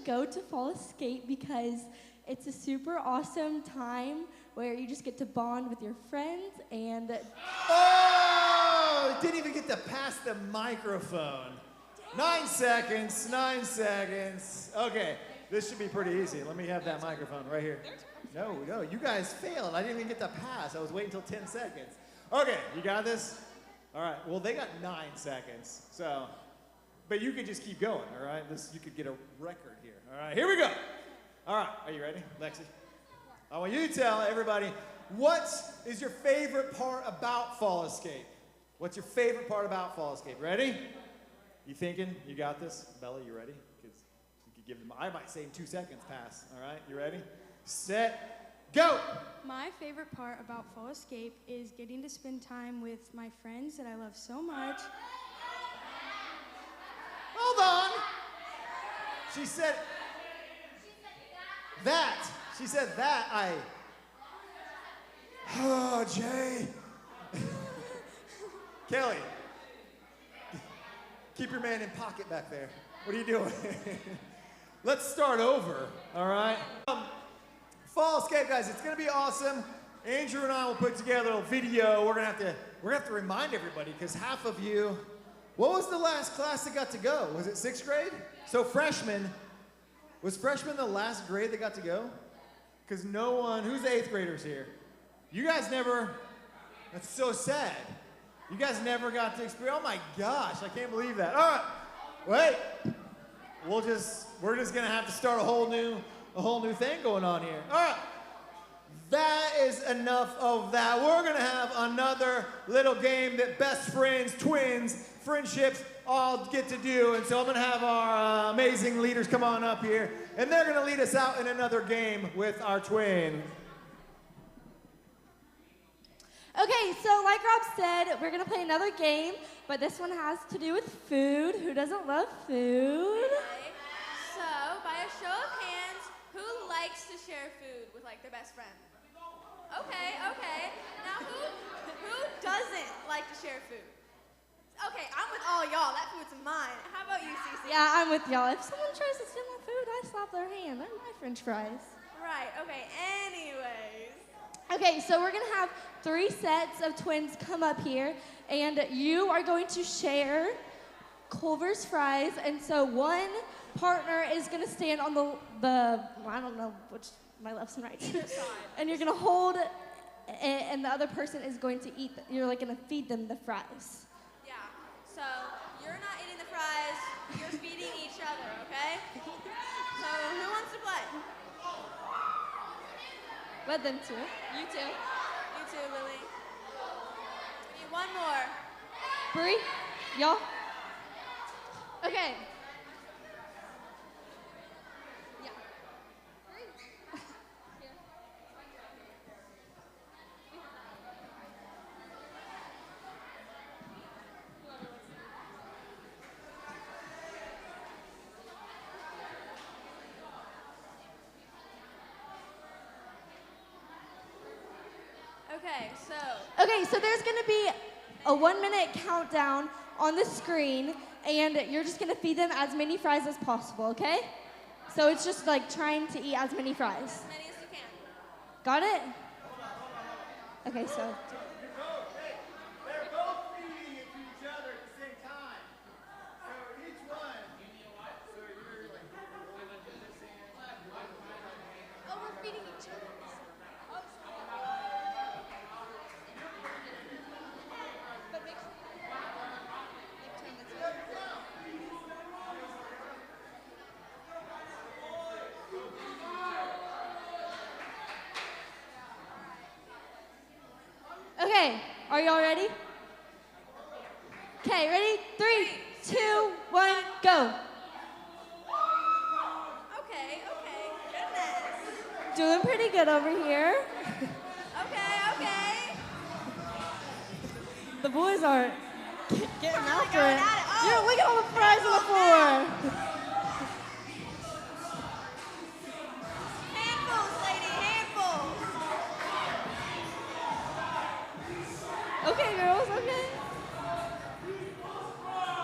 should go to Fall Escape because it's a super awesome time where you just get to bond with your friends and... Oh! Didn't even get to pass the microphone. 9 seconds, 9 seconds. Okay, this should be pretty easy. Let me have that microphone right here. No, you guys failed. I didn't even get to pass. I was waiting until 10 seconds. Okay, you got this? All right, well, they got 9 seconds, so... But you could just keep going, all right? You could get a record here. All right, here we go. All right, are you ready, Lexi? I want you to tell everybody, what is your favorite part about Fall Escape? What's your favorite part about Fall Escape? Ready? You thinking? You got this? Bella, you ready? Because you could give them, I might say in 2 seconds pass. All right, you ready? Set, go! My favorite part about Fall Escape is getting to spend time with my friends that I love so much. Hold on. She said that. She said that. Oh, Jay. Kelly. Keep your man in pocket back there. What are you doing? Let's start over, all right? Fall Escape, guys, it's gonna be awesome. Andrew and I will put together a video. We're gonna have to remind everybody, because half of you, what was the last class that got to go? Was it 6th grade? So freshmen, was freshman the last grade that got to go? Because no one, who's the 8th graders here? You guys never, that's so sad. You guys never got to experience, oh my gosh, I can't believe that. All right, wait. We're just gonna have to start a whole new thing going on here. All right, that is enough of that. We're gonna have another little game that best friends, twins, friendships all get to do. And so I'm gonna have our amazing leaders come on up here, and they're gonna lead us out in another game with our twin. Okay, so like Rob said, we're gonna play another game, but this one has to do with food. Who doesn't love food? Okay. So, by a show of hands, who likes to share food with like their best friend? Okay. Now who doesn't like to share food? Okay, I'm with all y'all. That food's mine. How about you, Cece? Yeah, I'm with y'all. If someone tries to steal my food, I slap their hand. They're my French fries. Right. Okay. Anyways. Okay, so we're gonna have 3 sets of twins come up here, and you are going to share Culver's fries, and so one partner is gonna stand on the I don't know which, my left and right, and you're gonna hold, and the other person is going to eat, you're like gonna feed them the fries. Yeah. So you're not eating the fries, you're feeding each other, okay? So who wants to play? Let them too. You too. You too, Lily. We need one more. Bree, y'all. Okay. Yeah. Okay, so there's gonna be a 1-minute countdown on the screen, and you're just gonna feed them as many fries as possible, okay? So it's just like trying to eat as many fries. As many as you can. Got it? Okay, so. They're both feeding it to each other at the same time. So each one. So you're like, Oh, we're feeding each other. But make sure Okay, are y'all ready? Okay, ready? 3, 2, 1, go. Okay, goodness. Doing pretty good over here. Okay. The boys are getting after going it. at it. Oh. Yeah, look at all the fries on the floor. Handfuls, lady, handfuls. Okay, girls, okay.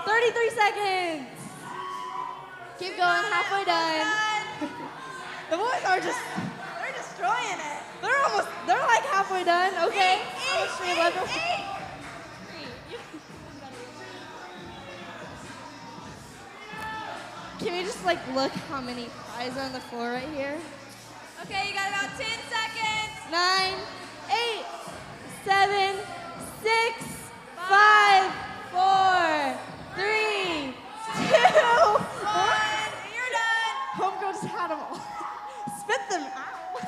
33 seconds. Keep going, halfway done. The boys are just, They're destroying it. they're like halfway done, okay? Can we just like look how many pies are on the floor right here? Okay, you got about 10 seconds. 9, 8, 7, 6, 5, 4, 3, 2, 1. You're done. Homegirl just had them all. Spit them out.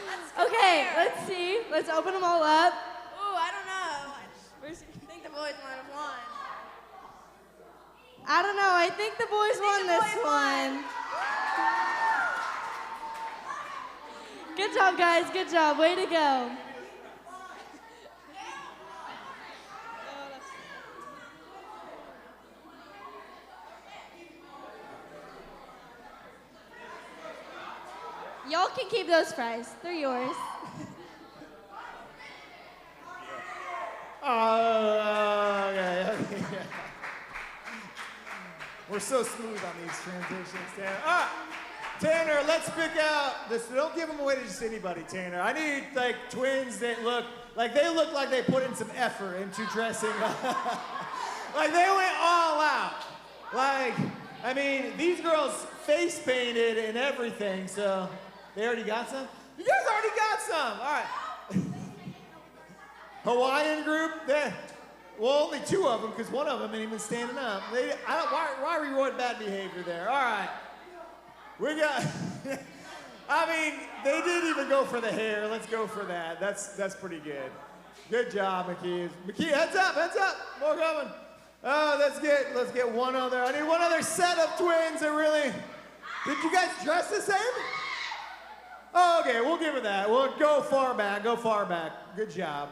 That's Okay, fair. let's see. Let's open them all up. Ooh, I don't know. I think the boys might have won. I don't know. I think the boys won the this boys won. one. Good job, guys. Good job. Way to go. Y'all can keep those fries. They're yours. Okay. We're so smooth on these transitions, Tanner. Tanner, let's pick out this. Don't give them away to just anybody, Tanner. I need like twins that look like they put in some effort into dressing up. Like they went all out. Like, I mean, these girls face painted and everything, so they already got some? You guys already got some. All right. Hawaiian group, well, only 2 of them, because one of them ain't even standing up. Why reward bad behavior there? All right. We got, I mean, they didn't even go for the hair. Let's go for that. That's pretty good. Good job, McKee. McKee, heads up. More coming. Oh, let's get one other. I need one other set of twins that really, did you guys dress the same? Oh, okay, we'll give it that. We'll go far back. Good job.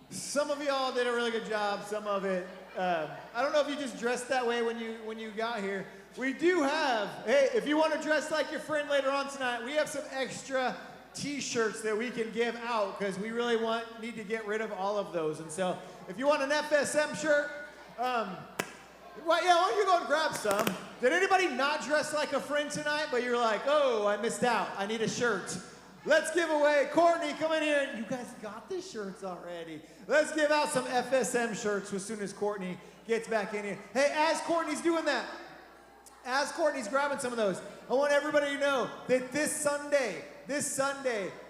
Some of y'all did a really good job. Some of it, I don't know if you just dressed that way when you got here. We do have, hey, if you want to dress like your friend later on tonight, we have some extra t-shirts that we can give out because we really need to get rid of all of those. And so if you want an FSM shirt, why don't you go and grab some? Did anybody not dress like a friend tonight, but you're like, oh, I missed out. I need a shirt. Let's give away, Courtney, come in here. You guys got the shirts already. Let's give out some FSM shirts as soon as Courtney gets back in here. Hey, as Courtney's doing that, as Courtney's grabbing some of those, I want everybody to know that this Sunday,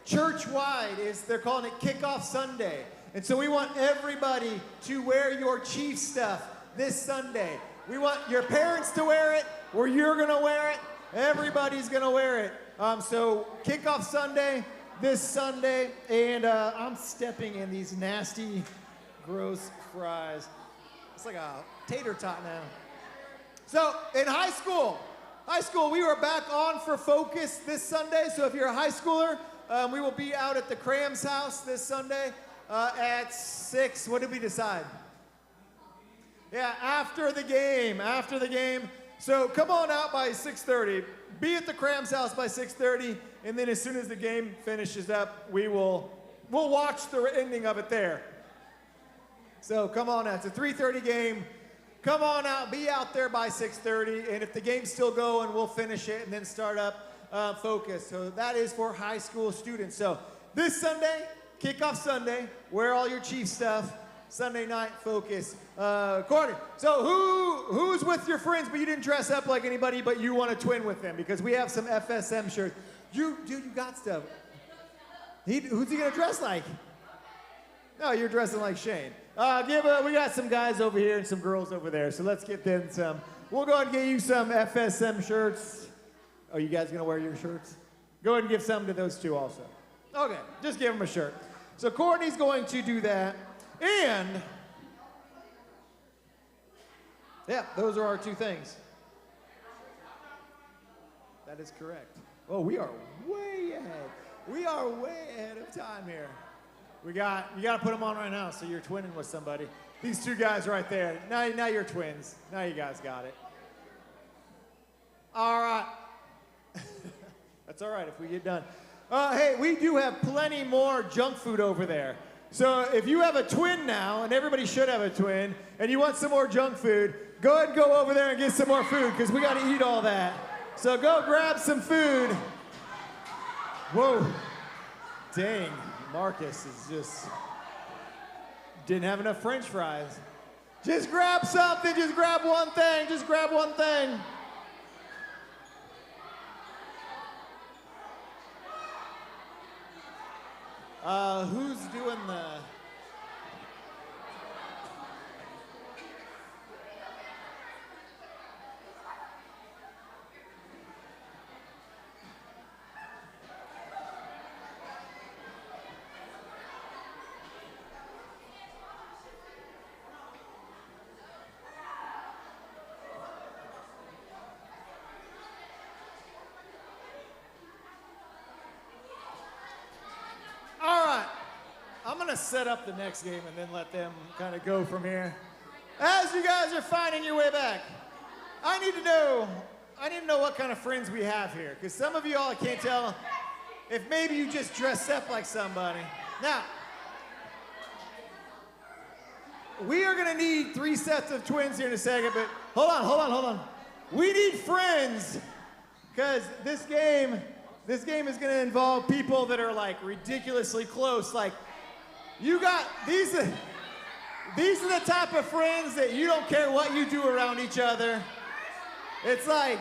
church-wide, they're calling it Kickoff Sunday. And so we want everybody to wear your Chief stuff this Sunday. We want your parents to wear it, or you're gonna wear it. Everybody's gonna wear it. So Kickoff Sunday, this Sunday, and I'm stepping in these nasty, gross fries. It's like a tater tot now. So in high school, we were back on for Focus this Sunday. So if you're a high schooler, we will be out at the Crams house this Sunday at 6. What did we decide? Yeah, after the game. So come on out by 6:30. Be at the Crams house by 6:30, and then as soon as the game finishes up, we'll watch the ending of it there. So come on out. It's a 3:30 game. Come on out. Be out there by 6:30, and if the game's still going, we'll finish it and then start up Focus. So that is for high school students. So this Sunday, Kickoff Sunday, wear all your Chief stuff. Sunday night Focus. Courtney, so who's with your friends, but you didn't dress up like anybody, but you want to twin with them because we have some FSM shirts. You got stuff. Who's he gonna dress like? No, you're dressing like Shane. We got some guys over here and some girls over there, so let's get them some. We'll go ahead and get you some FSM shirts. Oh, you guys gonna wear your shirts? Go ahead and give some to those two also. Okay, just give them a shirt. So Courtney's going to do that. And, yeah, those are our 2 things. That is correct. Oh, we are way ahead. We are way ahead of time here. You got to put them on right now so you're twinning with somebody. These 2 guys right there. Now you're twins. Now you guys got it. All right. That's all right if we get done. Hey, we do have plenty more junk food over there. So if you have a twin now, and everybody should have a twin, and you want some more junk food, go ahead and go over there and get some more food, because we got to eat all that. So go grab some food. Whoa. Dang, Marcus is just, didn't have enough French fries. Just grab something, just grab one thing, just grab one thing. Who's doing the... I'm gonna set up the next game and then let them kind of go from here. As you guys are finding your way back, I need to know what kind of friends we have here, because some of you all, I can't tell if maybe you just dress up like somebody. Now, we are gonna need 3 sets of twins here in a second, but hold on. We need friends, because this game is gonna involve people that are like ridiculously close. Like, you got, these are the type of friends that you don't care what you do around each other. It's like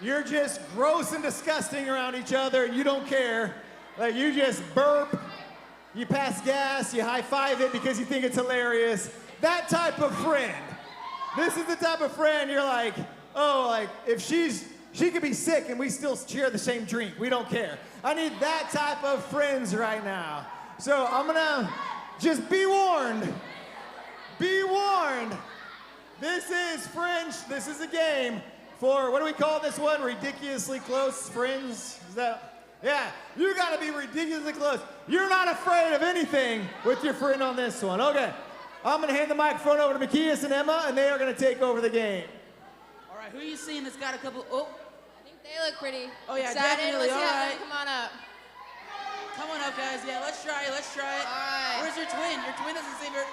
you're just gross and disgusting around each other and you don't care. Like, you just burp, you pass gas, you high-five it because you think it's hilarious. That type of friend. This is the type of friend you're like, oh, like, if she could be sick and we still share the same drink. We don't care. I need that type of friends right now. So I'm gonna just be warned. Be warned. This is French. This is a game for, what do we call this one? Ridiculously close friends? Is that? Yeah, you gotta be ridiculously close. You're not afraid of anything with your friend on this one. Okay, I'm gonna hand the microphone over to Macias and Emma, and they are gonna take over the game. All right, who are you seeing that's got a couple, oh. They look pretty Oh yeah, excited. definitely, Let's all have right. them come on up. Come on up, guys. Yeah, let's try it. All right. Where's your twin? Your twin doesn't seem very...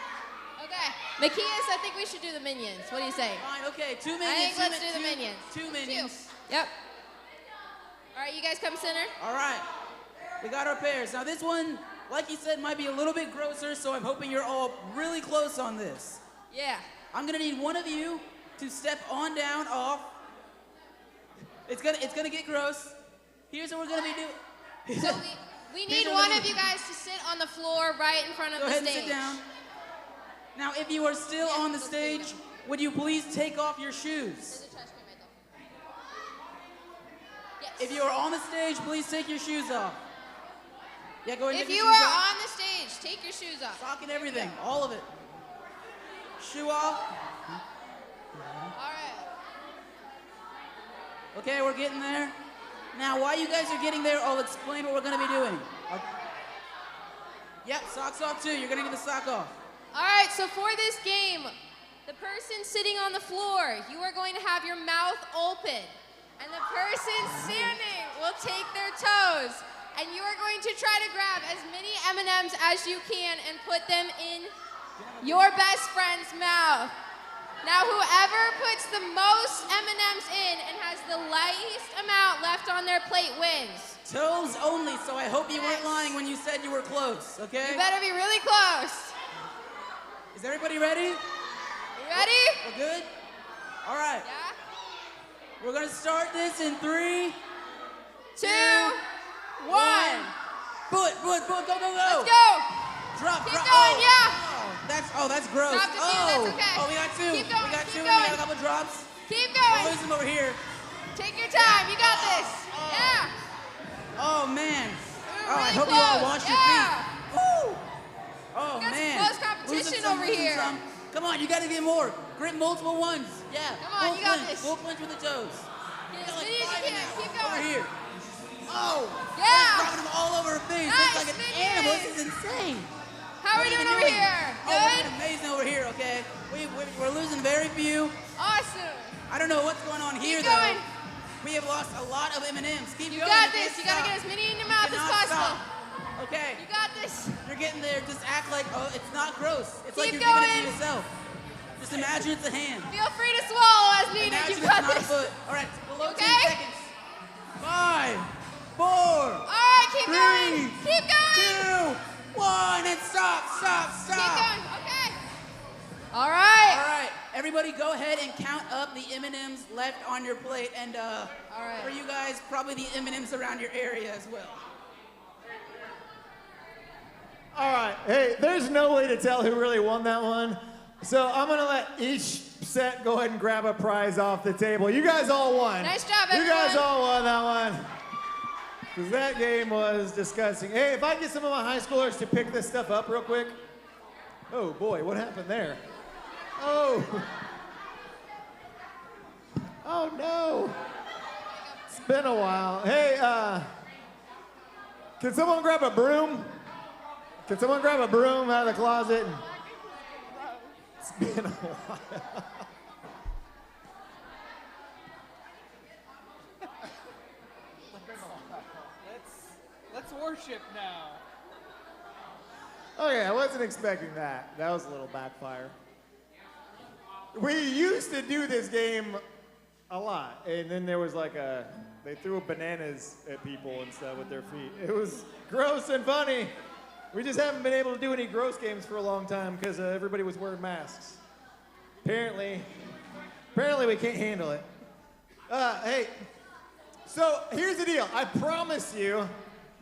Okay. Macias, I think we should do the minions. What do you say? Fine, okay. 2 minions. I think let's do the minions. 2 minions. Yep. All right, you guys come center. All right. We got our pairs. Now this one, like you said, might be a little bit grosser, so I'm hoping you're all really close on this. Yeah. I'm gonna need one of you to step on down off. It's gonna get gross. Here's what we're gonna be doing. So we need one of you guys to sit on the floor right in front of Go the ahead stage. and sit down. Now, if you are still on the stage, would you please take off your shoes? There's a trash can right there. Yes. If you are on the stage, please take your shoes off. Yeah, go ahead and If take you your shoes are off. on the stage, take your shoes off. Sock and everything, all of it. Shoe off. All right. Okay, we're getting there. Now, while you guys are getting there, I'll explain what we're gonna be doing. Yep, socks off too. You're gonna need the sock off. All right, so for this game, the person sitting on the floor, you are going to have your mouth open. And the person standing will take their toes. And you are going to try to grab as many M&Ms as you can and put them in your best friend's mouth. Now, whoever puts the most M&Ms in and has the least amount left on their plate wins. Toes only, so I hope you weren't lying when you said you were close, okay? You better be really close. Is everybody ready? You ready? We're good? All right. Yeah? We're gonna start this in 3, 2, 1. Foot, go, go, go. Let's go. Drop, Keep drop. going, Oh. yeah. That's gross. Drop the few, that's okay. Oh, we got 2. Keep going, We got 2. keep We got going. a couple drops. Keep We're going. losing over here. Take your time. You got this. Yeah. Oh man. We're Oh, I really hope you all close. wash your Yeah. feet. Woo. Oh We got some man. close competition Losing some, over losing here. some. Come on, you gotta get more. Grip multiple ones. Yeah. Come on, Full you got clinch, this. Full clinch with the toes. Get as Like many as you 5 can. now. Keep Over going. here. Oh. Yeah. Dropping them all over her face. Nice, It's like an minions. animal. This is insane. How are we What doing you over here? Oh, we're Good? doing amazing over here, okay? We're losing very few. Awesome. I don't know what's going on here, Keep going. though. We have lost a lot of M&Ms. Keep You going. got can't this. You gotta stop. get as many in your mouth as Cannot possible. stop. Okay. You got this. You're getting there. Just act like, oh, it's not gross. It's like Keep you're giving it going. to yourself. Just imagine it's a hand. Feel free to swallow as needed. Imagine You it's got and count up the M&Ms left on your plate, and All right. for you guys, probably the M&Ms around your area as well. All right. Hey, there's no way to tell who really won that one. So I'm going to let each set go ahead and grab a prize off the table. You guys all won. Nice job, You guys everyone. all won that one. Because that game was disgusting. Hey, if I get some of my high schoolers to pick this stuff up real quick. Oh, boy, what happened there? Oh. Oh, no. It's been a while. Hey, can someone grab a broom? Can someone grab a broom out of the closet? It's been a while. Let's worship now. Okay, I wasn't expecting that. That was a little backfire. We used to do this game a lot, and then there was they threw bananas at people and stuff with their feet. It was gross and funny. We just haven't been able to do any gross games for a long time because everybody was wearing masks. Apparently we can't handle it. Hey, so here's the deal. I promise you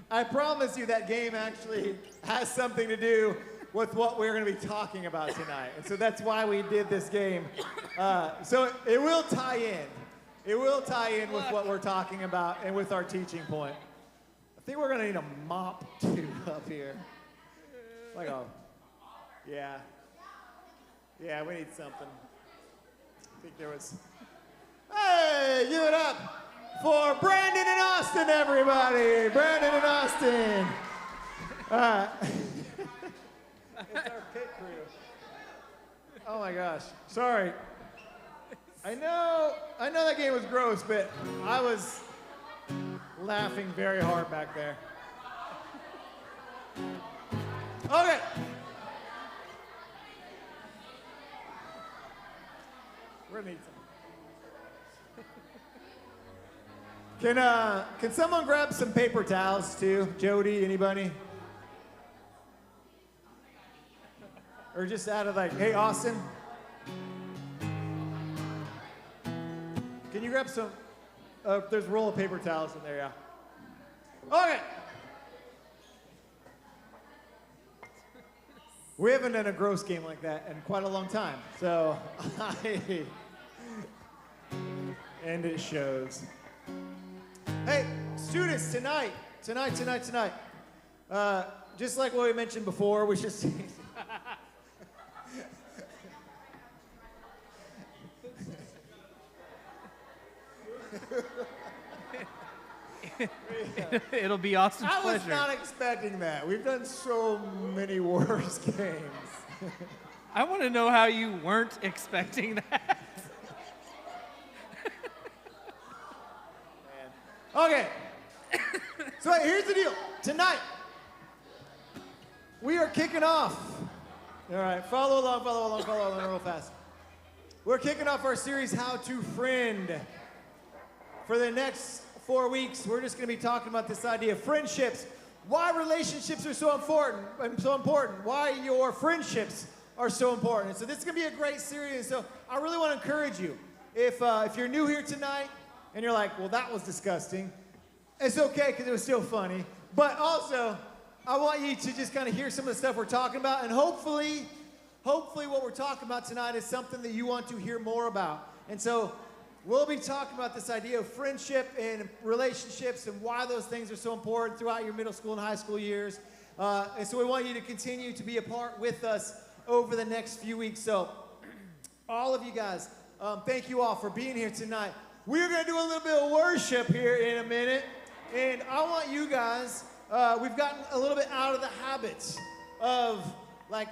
that game actually has something to do with what we're going to be talking about tonight. And so that's why we did this game. So it will tie in. It will tie in with what we're talking about and with our teaching point. I think we're going to need a mop too up here. Yeah. Yeah, we need something. I think there was. Hey, give it up for Brandon and Austin, everybody. Brandon and Austin. It's our pit crew. Oh my gosh. Sorry. I know that game was gross, but I was laughing very hard back there. Okay. We're gonna need some. Can someone grab some paper towels too? Jody, anybody? Or just out of hey, Austin? Can you grab some? There's a roll of paper towels in there, yeah. Okay. We haven't done a gross game like that in quite a long time, so and it shows. Hey, students, tonight, just like what we mentioned before, we should see. It'll be Austin's I was pleasure. not expecting that. We've done so many worse games. I want to know how you weren't expecting that. Okay. So here's the deal. Tonight, we are kicking off. All right, follow along real fast. We're kicking off our series, How to Friend. For the next 4 weeks, we're just going to be talking about this idea of friendships, why relationships are so important, why your friendships are so important. And so this is going to be a great series. So I really want to encourage you, if you're new here tonight and you're like, well, that was disgusting, it's okay because it was still funny. But also, I want you to just kind of hear some of the stuff we're talking about, and hopefully what we're talking about tonight is something that you want to hear more about. And so we'll be talking about this idea of friendship and relationships and why those things are so important throughout your middle school and high school years. And so we want you to continue to be a part with us over the next few weeks. So all of you guys, thank you all for being here tonight. We're going to do a little bit of worship here in a minute. And I want you guys, we've gotten a little bit out of the habits of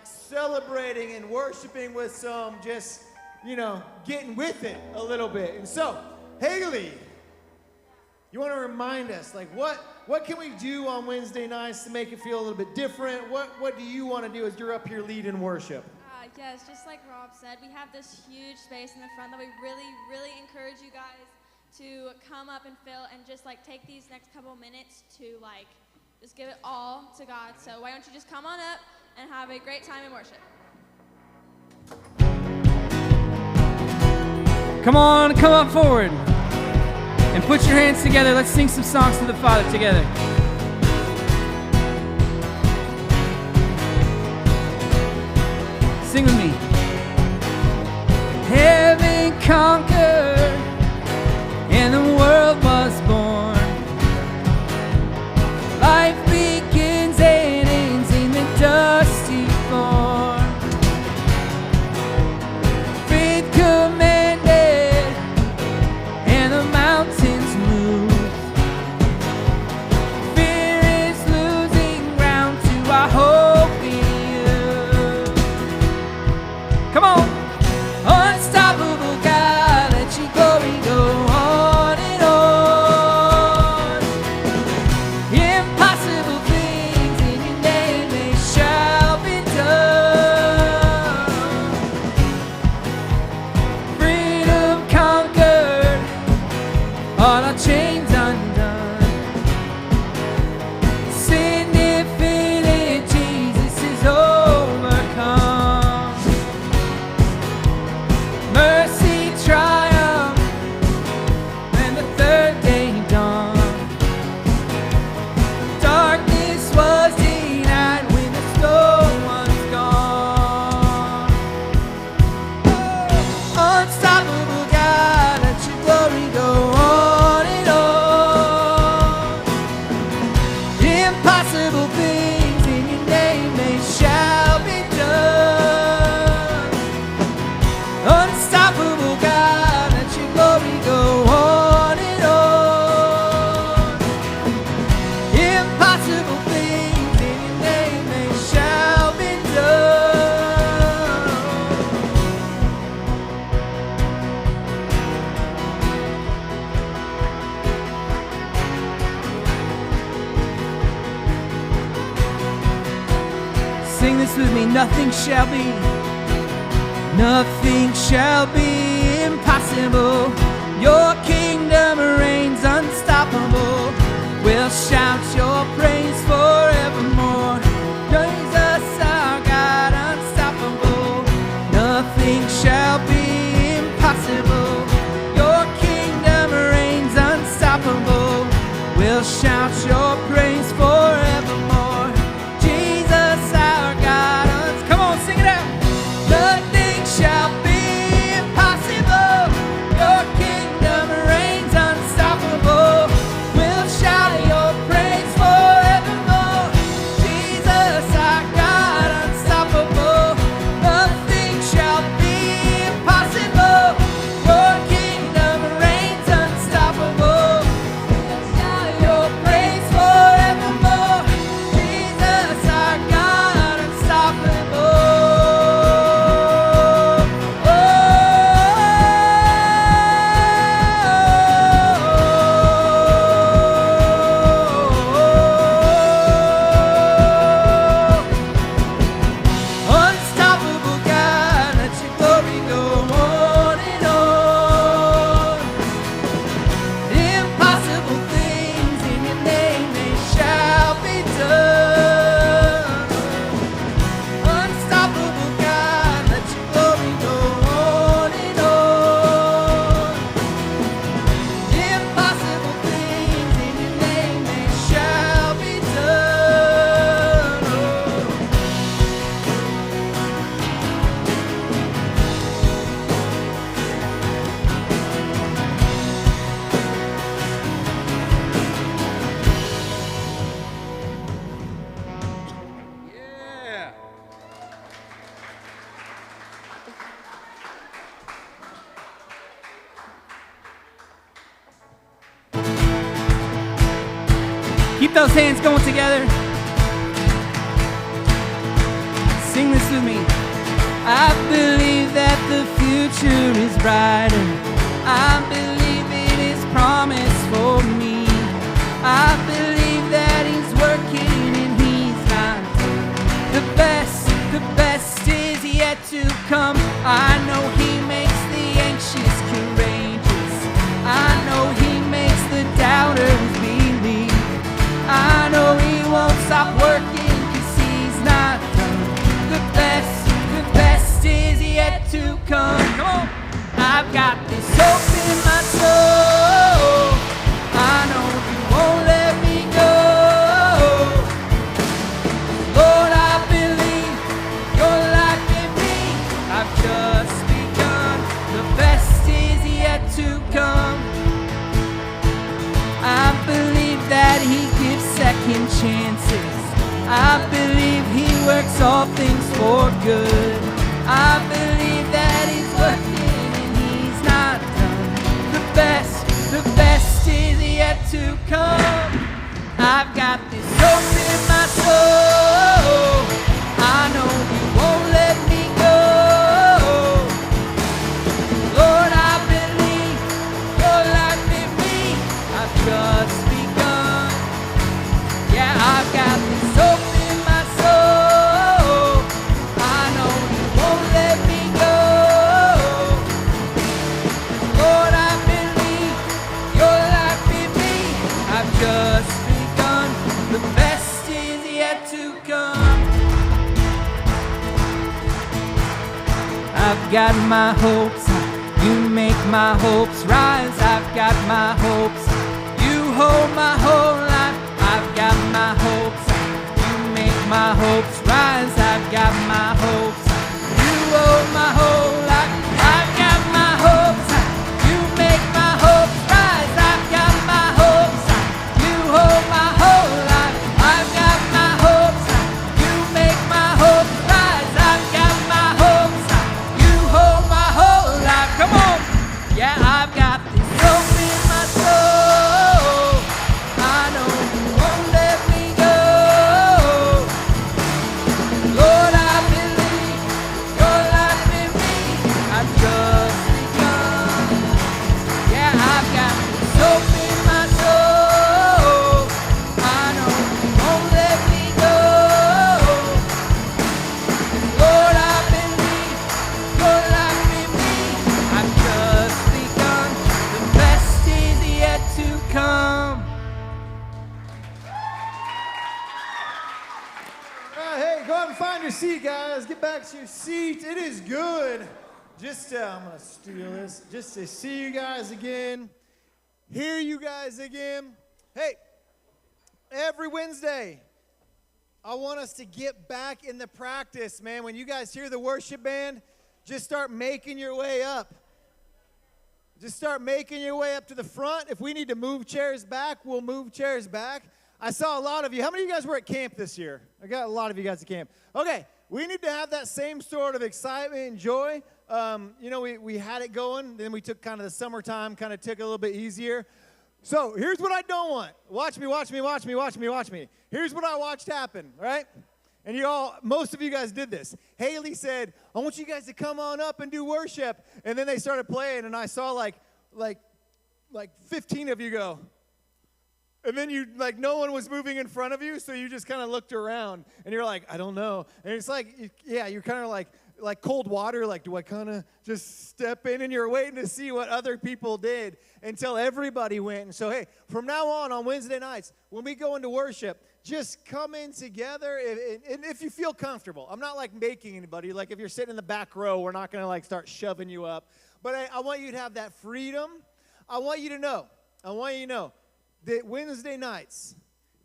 celebrating and worshiping with some just, getting with it a little bit. And so, Haley, you want to remind us, what can we do on Wednesday nights to make it feel a little bit different? What do you want to do as you're up here leading worship? Yes, just like Rob said, we have this huge space in the front that we really, really encourage you guys to come up and fill and just take these next couple minutes to just give it all to God. So why don't you just come on up and have a great time in worship. Come on, come up forward. And put your hands together. Let's sing some songs to the Father together. Sing with me. Heaven conquered and the world was born. Life begins and ends in the dusty form. Faith commanded and the mountains moved. Fear is losing ground to our hope in you. Come on! Unstoppable God, let your glory go on and on. Impossible things in your name, they shall be done. Freedom conquered, all our chains undone. Sin defeated, Jesus is overcome. Mercy triumphed when the third day dawned. Darkness was denied when the storm was gone. Unstoppable God, let your glory go on and on. Impossible things in your name, they shall be done. Unstoppable God, let your glory go on and on. Impossible things in your name, they shall be done. Sing this with me. Nothing shall be impossible. Your kingdom reigns unstoppable. We'll shout your praise forevermore. Jesus, our God, unstoppable. Nothing shall be impossible. Your kingdom reigns unstoppable. We'll shout your praise forevermore. Jesus, our God, come on, sing it out. Nothing shall be impossible. Your kingdom reigns unstoppable. We'll shout your praise forevermore. Jesus, our God, unstoppable. Nothing shall be impossible. Your kingdom reigns unstoppable. We'll shout your praise forevermore. Jesus, our God, unstoppable. Unstoppable God, let your glory go on and on. Impossible things in your name, they shall be done. Unstoppable God, let your glory go on and on. Impossible things in your name, they shall be done. Yeah. Keep those hands going together. Sing this with me. I believe that the future is brighter. I believe it is promised for me. I believe that he's working and he's not done. The best is yet to come. I know he makes the anxious courageous. I know he makes the doubters believe. I know he won't stop working 'cause he's not done. The best is yet to come. Come on. I've got this all things for good. I believe that He's working and He's not done. The best is yet to come. I've got this hope in my soul. I know You won't let me go. Lord, I believe Your life in me. I've just begun. Yeah, I've got this hope in my soul. I know You won't let me go. Lord, I believe Your life in me. I've just begun. The best is yet to come. I've got my hopes high. You make my hopes rise. I've got my hopes high. You hold my whole life. I've got my hopes high. You make my hopes rise. I've got my hopes high. You hold my whole life. I've got my hopes high. You make my hopes rise. I've got my hopes high. You hold my whole life. I've got my hopes high. You make my hopes rise. I've got my hopes high. You hold my whole life. Come on. Yeah, I've got this hope in my soul. I know You won't let me go. Lord, I believe Your life in me. I've just begun. Yeah, I've got this hope in my soul. I know You won't let me go. Lord, I believe Your life in me. I've just begun. The best is yet to come. All right, hey, go out and find your seat, guys. Get back to your seat. It is good. I'm going to steal this. Just to see you guys again, hear you guys again. Hey, every Wednesday, I want us to get back in the practice, man. When you guys hear the worship band, just start making your way up. Just start making your way up to the front. If we need to move chairs back, we'll move chairs back. I saw a lot of you. How many of you guys were at camp this year? I got a lot of you guys at camp. Okay, we need to have that same sort of excitement and joy. We had it going. Then we took kind of the summertime, kind of took it a little bit easier. So here's what I don't want. Watch me. Here's what I watched happen, right? And most of you guys did this. Haley said, I want you guys to come on up and do worship. And then they started playing, and I saw like 15 of you go. And then no one was moving in front of you, so you just kind of looked around, and you're like, I don't know. And it's you're kind of like cold water, like, do I kind of just step in? And you're waiting to see what other people did until everybody went. And so, hey, from now on Wednesday nights, when we go into worship, just come in together, and if you feel comfortable. I'm not making anybody. If you're sitting in the back row, we're not going to start shoving you up. But I want you to have that freedom. I want you to know that Wednesday nights,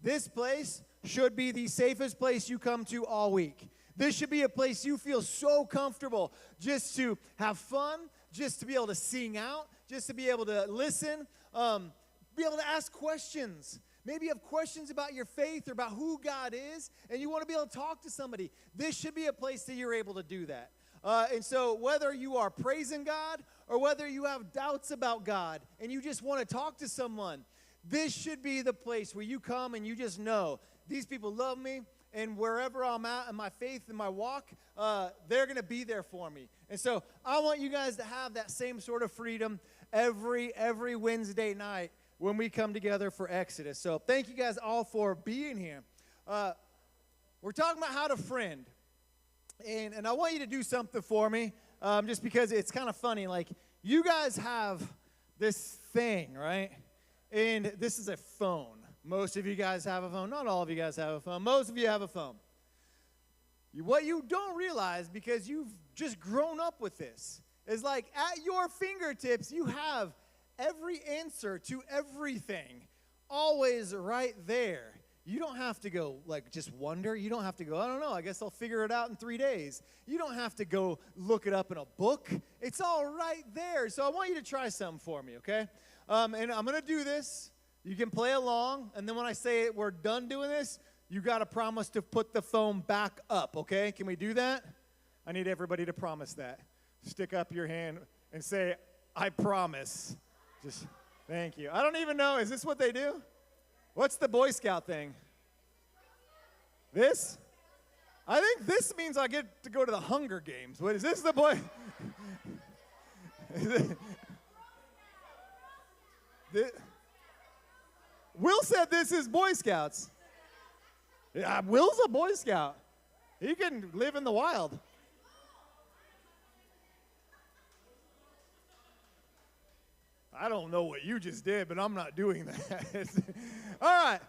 this place should be the safest place you come to all week. This should be a place you feel so comfortable just to have fun, just to be able to sing out, just to be able to listen, be able to ask questions. Maybe you have questions about your faith or about who God is, and you want to be able to talk to somebody. This should be a place that you're able to do that. And so whether you are praising God or whether you have doubts about God and you just want to talk to someone, this should be the place where you come and you just know these people love me, and wherever I'm at in my faith and my walk, they're going to be there for me. And so I want you guys to have that same sort of freedom every Wednesday night when we come together for Exodus. So thank you guys all for being here. We're talking about how to friend. And I want you to do something for me, just because it's kind of funny. You guys have this thing, right? And this is a phone. Most of you guys have a phone. Not all of you guys have a phone. Most of you have a phone. What you don't realize, because you've just grown up with this, is at your fingertips, you have every answer to everything always right there. You don't have to go, just wonder. You don't have to go, I don't know, I guess I'll figure it out in 3 days. You don't have to go look it up in a book. It's all right there. So I want you to try something for me, okay? And I'm going to do this. You can play along, and then when I say we're done doing this, you got to promise to put the phone back up, okay? Can we do that? I need everybody to promise that. Stick up your hand and say, I promise. Just, thank you. I don't even know, is this what they do? What's the Boy Scout thing? This? I think this means I get to go to the Hunger Games. What is this, the boy? Will said this is Boy Scouts. Yeah, Will's a Boy Scout. He can live in the wild. I don't know what you just did, but I'm not doing that. All right.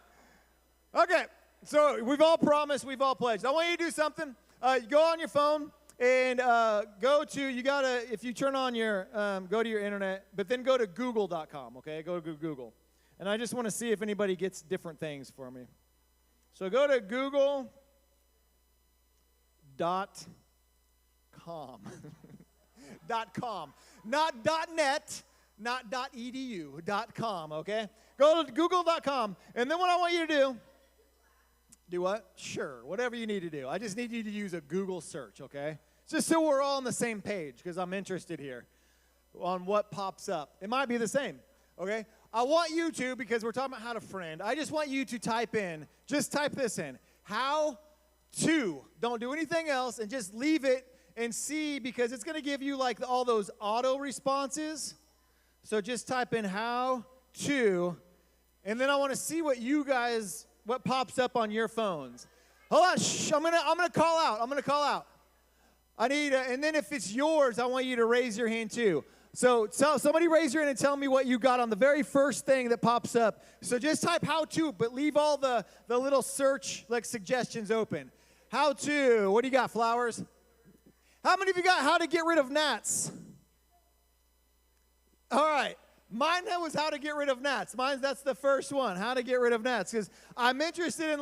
Okay. So we've all promised, we've all pledged. I want you to do something. You go on your phone and go to, you got to, if you turn on your, go to your internet, but then go to google.com, okay? Go to Google. And I just want to see if anybody gets different things for me. So go to google.com. .com. Not .net, not .edu, .com, okay? Go to google.com, and then what I want you to do what? Sure, whatever you need to do. I just need you to use a Google search, okay? Just so we're all on the same page, because I'm interested here on what pops up. It might be the same, okay? I want you to, because we're talking about how to friend, I just want you to type this in, how to. Don't do anything else, and just leave it and see, because it's going to give you like all those auto responses. So just type in how to, and then I want to see what you guys, what pops up on your phones. Hold on, shh, I'm gonna call out. I need, and then if it's yours, I want you to raise your hand too. So somebody raise your hand and tell me what you got on the very first thing that pops up. So just type how to, but leave all the little search like suggestions open. How to, what do you got, Flowers? How many of you got how to get rid of gnats? All right. Mine was how to get rid of gnats. That's the first one, how to get rid of gnats. Because I'm interested in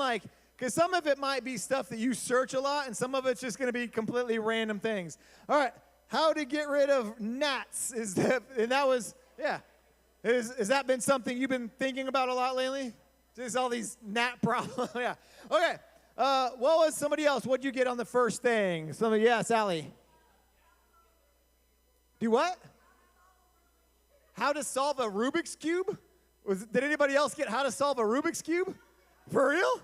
because some of it might be stuff that you search a lot, and some of it's just going to be completely random things. All right, how to get rid of gnats has that been something you've been thinking about a lot lately? Just all these gnat problems. Yeah. Okay. What was somebody else? What'd you get on the first thing? Sally. Do what? How to solve a Rubik's Cube? Did anybody else get how to solve a Rubik's Cube? For real?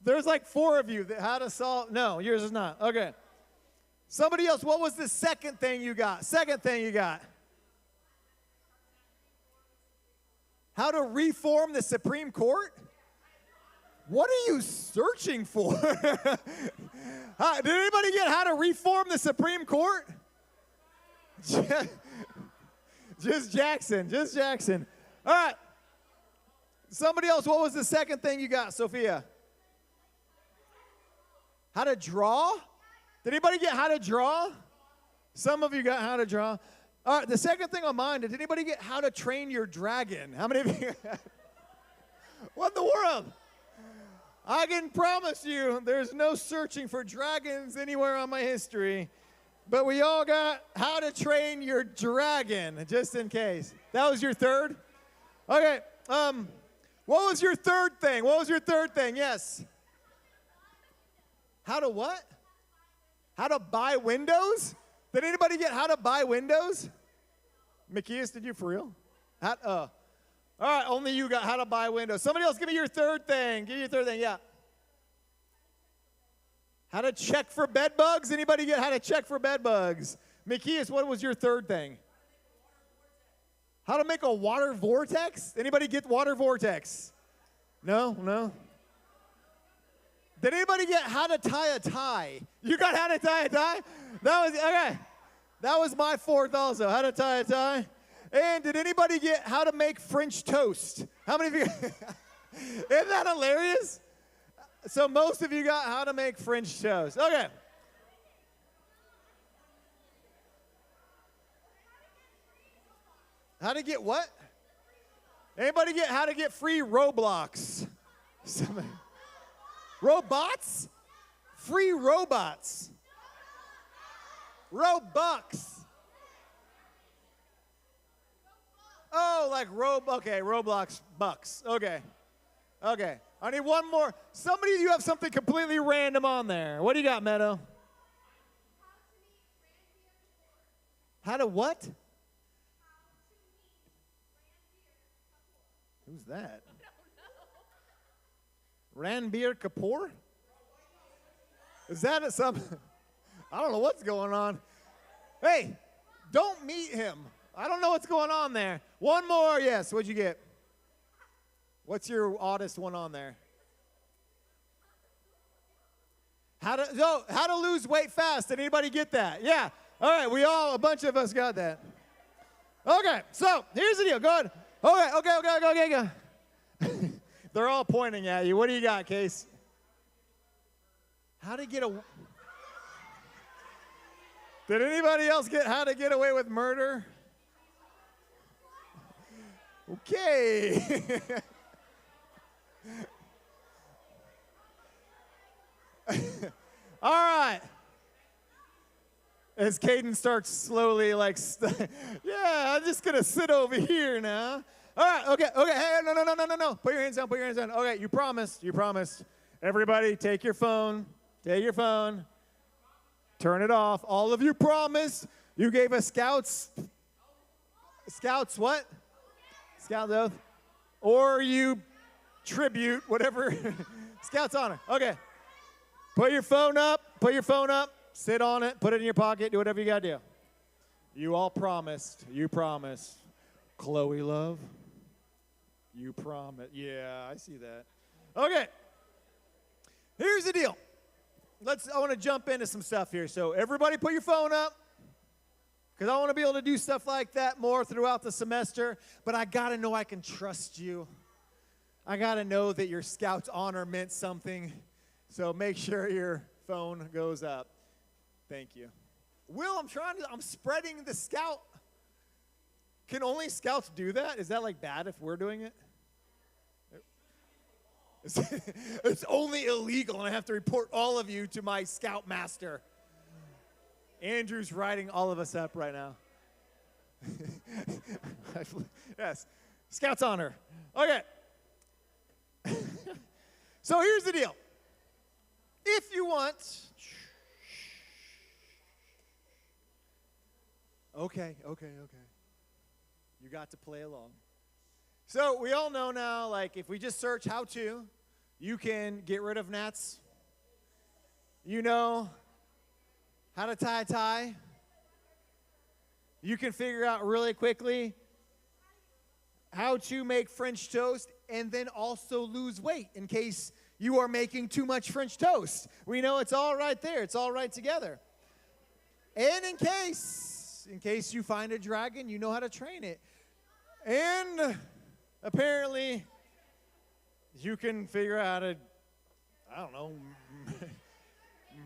There's like 4 of you that how to solve. No, yours is not. Okay. Somebody else, what was the second thing you got? How to reform the Supreme Court? What are you searching for? Did anybody get how to reform the Supreme Court? Just Jackson. All right. Somebody else, what was the second thing you got, Sophia? How to draw? Did anybody get how to draw? Some of you got how to draw. All right, the second thing on mine, did anybody get how to train your dragon? How many of you? What in the world? I can promise you there's no searching for dragons anywhere on my history. But we all got how to train your dragon, just in case. That was your third? Okay. What was your third thing? Yes. How to what? How to buy windows? Did anybody get how to buy windows? Macias, did you for real? All right, only you got how to buy windows. Somebody else give me your third thing. Yeah. How to check for bed bugs? Anybody get how to check for bed bugs? Macias, what was your third thing? How to make a water vortex? Anybody get water vortex? No? Did anybody get how to tie a tie? You got how to tie a tie? Okay. That was my fourth also, how to tie a tie. And did anybody get how to make French toast? How many of you? Isn't that hilarious? So most of you got how to make French toast. Okay. How to get what? Anybody get how to get free Roblox? Somebody. Robots? Free robots. Robux. Oh, like okay, Roblox bucks. Okay. I need one more. Somebody, you have something completely random on there. What do you got, Meadow? How to what? Who's that? Ranbir Kapoor? Is that some? I don't know what's going on. Hey, don't meet him. I don't know what's going on there. One more, yes. What'd you get? What's your oddest one on there? How to lose weight fast. Did anybody get that? Yeah. All right, a bunch of us got that. Okay, so here's the deal. Go ahead. Okay. They're all pointing at you. What do you got, Case? How to get a... Did anybody else get how to get away with murder? Okay. All right. As Caden starts slowly, yeah, I'm just going to sit over here now. All right, okay. Hey, no. Put your hands down. Okay, you promised. Everybody, take your phone. Turn it off. All of you promised. You gave us Scouts what? Scout oath. Or you tribute, whatever. Scouts honor. Okay. Put your phone up. Sit on it. Put it in your pocket. Do whatever you got to do. You all promised. You promised. Chloe, love. You promised. Yeah, I see that. Okay. Here's the deal. I want to jump into some stuff here. So everybody put your phone up, because I want to be able to do stuff like that more throughout the semester, but I got to know I can trust you. I got to know that your Scout's honor meant something, so make sure your phone goes up. Thank you. Will, I'm spreading the Scout. Can only Scouts do that? Is that bad if we're doing it? It's only illegal, and I have to report all of you to my Scout master. Andrew's writing all of us up right now. Yes, Scout's honor. Okay. So here's the deal. If you want... Okay. You got to play along. So we all know now, if we just search how to, you can get rid of gnats. You know how to tie a tie. You can figure out really quickly how to make French toast and then also lose weight in case you are making too much French toast. We know it's all right there. It's all right together. And in case you find a dragon, you know how to train it. And apparently, you can figure out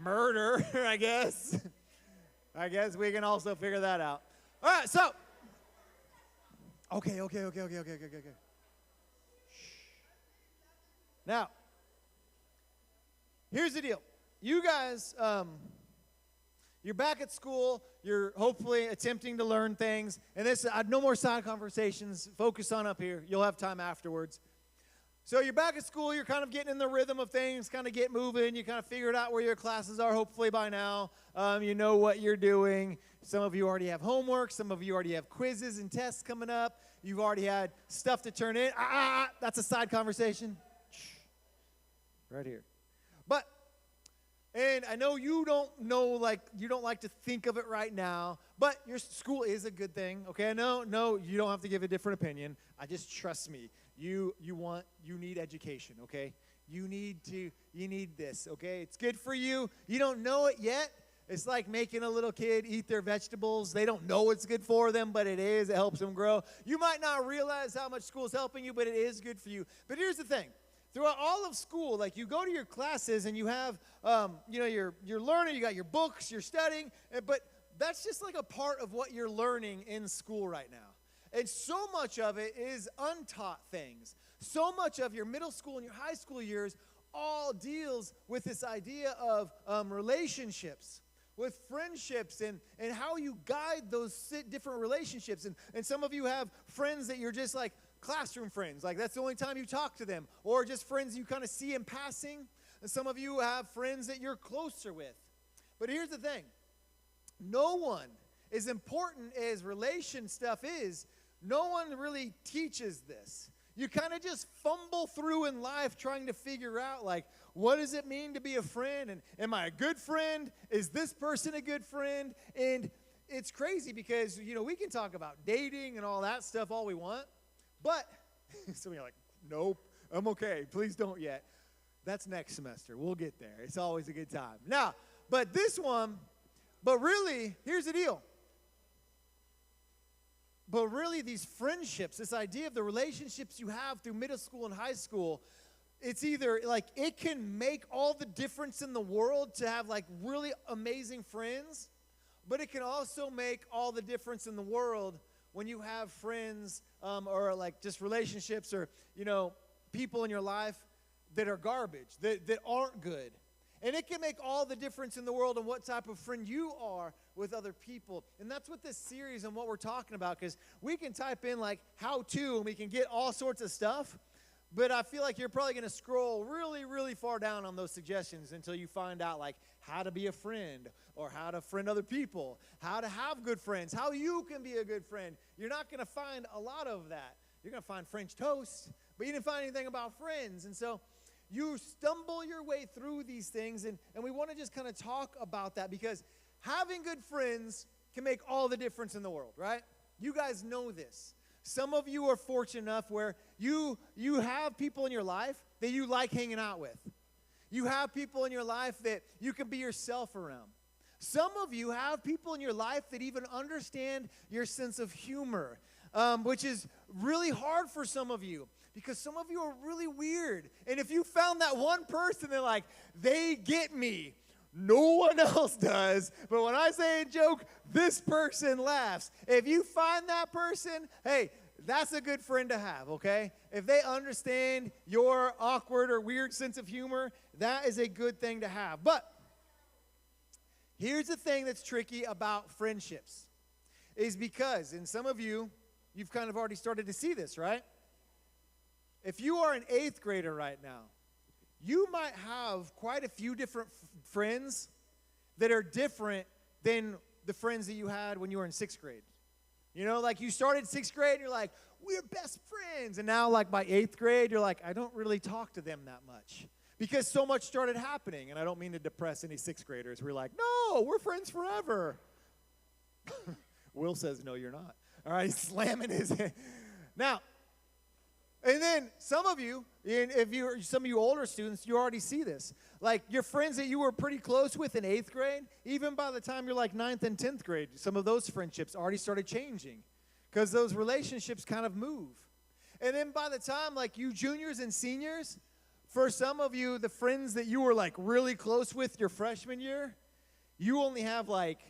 murder, I guess. I guess we can also figure that out. All right, so. Okay. Now, here's the deal. You guys, you're back at school. You're hopefully attempting to learn things. And no more side conversations. Focus on up here. You'll have time afterwards. So you're back at school. You're kind of getting in the rhythm of things, kind of get moving. You kind of figured out where your classes are, hopefully by now. You know what you're doing. Some of you already have homework. Some of you already have quizzes and tests coming up. You've already had stuff to turn in. That's a side conversation. Right here. And I know you don't like to think of it right now, but your school is a good thing, okay? No, you don't have to give a different opinion. Just trust me. You need education, okay? You need this, okay? It's good for you. You don't know it yet. It's like making a little kid eat their vegetables. They don't know it's good for them, but it is. It helps them grow. You might not realize how much school is helping you, but it is good for you. But here's the thing. Throughout all of school, you go to your classes and you have, you're learning, you got your books, you're studying, but that's just a part of what you're learning in school right now. And so much of it is untaught things. So much of your middle school and your high school years all deals with this idea of relationships, with friendships, and how you guide those different relationships. And some of you have friends that you're just classroom friends. Like that's the only time you talk to them. Or just friends you kind of see in passing. And some of you have friends that you're closer with. But here's the thing. No one, as important as relation stuff is, no one really teaches this. You kind of just fumble through in life trying to figure out, like, what does it mean to be a friend? And am I a good friend? Is this person a good friend? And it's crazy because, we can talk about dating and all that stuff all we want. But some of you are like, nope, I'm okay. Please don't yet. That's next semester. We'll get there. It's always a good time. Now, but really, here's the deal. But really, these friendships, this idea of the relationships you have through middle school and high school, it's either like it can make all the difference in the world to have like really amazing friends, but it can also make all the difference in the world when you have friends or like just relationships or, people in your life that are garbage, that aren't good. And it can make all the difference in the world on what type of friend you are with other people. And that's what this series and what we're talking about, because we can type in like how to and we can get all sorts of stuff. But I feel like you're probably going to scroll really, really far down on those suggestions until you find out like how to be a friend or how to friend other people, how to have good friends, how you can be a good friend. You're not going to find a lot of that. You're going to find French toast, but you didn't find anything about friends. And so you stumble your way through these things, and we want to just kind of talk about that because having good friends can make all the difference in the world, right? You guys know this. Some of you are fortunate enough where you have people in your life that you like hanging out with. You have people in your life that you can be yourself around. Some of you have people in your life that even understand your sense of humor, which is really hard for some of you. Because some of you are really weird. And if you found that one person that like, they get me, no one else does. But when I say a joke, this person laughs. If you find that person, hey, that's a good friend to have, okay? If they understand your awkward or weird sense of humor, that is a good thing to have. But here's the thing that's tricky about friendships is because, and some of you, you've kind of already started to see this, right? If you are an 8th grader right now, you might have quite a few different friends that are different than the friends that you had when you were in 6th grade. Like you started 6th grade and you're like, we're best friends. And now like by 8th grade, you're like, I don't really talk to them that much. Because so much started happening. And I don't mean to depress any 6th graders. We're like, no, we're friends forever. Will says, no, you're not. All right, he's slamming his head. Now, and then some of you, some of you older students, you already see this. Like your friends that you were pretty close with in 8th grade, even by the time you're like 9th and 10th grade, some of those friendships already started changing because those relationships kind of move. And then by the time like you juniors and seniors, for some of you, the friends that you were like really close with your freshman year, you only have like